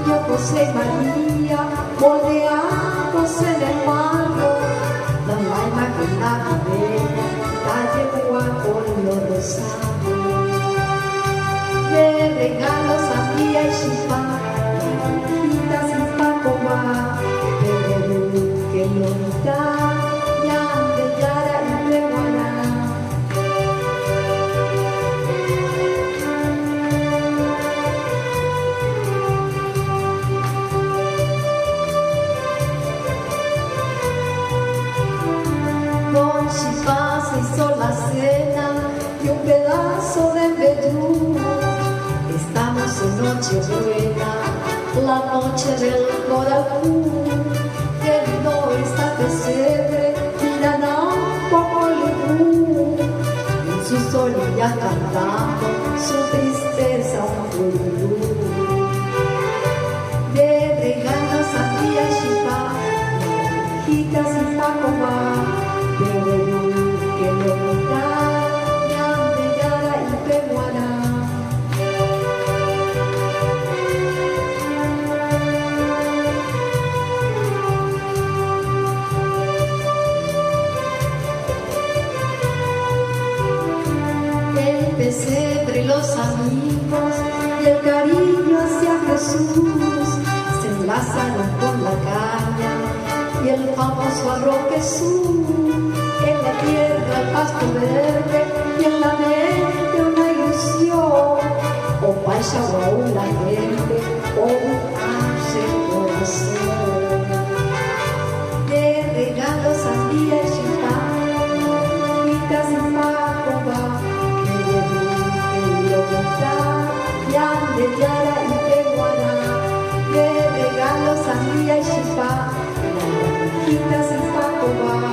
niño José y María, moldeados en el barro, la imagen navideña, calle con los rosarios. De regalos sandía y chipá, naranjitas y pacobá, de que lo da, de Yara y de Guaná. Con chipá se hizo la cena y un pedazo de verdugo. Estamos en Nochebuena, la noche del corazón. Qué lindo está pesebre, mira un poco lejos. En sus orillas cantando su tristeza un pueblo. De regalos sandía y chipá, naranjitas y pacobá, pero que lo da, de Yara y Peguaná. El pesebre, los amigos y el cariño hacia Jesús se enlazaron con la caña y el famoso arroz Jesús. En la tierra el pasto verde y en la mente una ilusión. O vaya aún la gente o hace corazón. De regalos sandía y chipá, naranjitas y pacobá, de Yara y de Guaná. De regalos sandía y chipá, naranjitas y pacobá.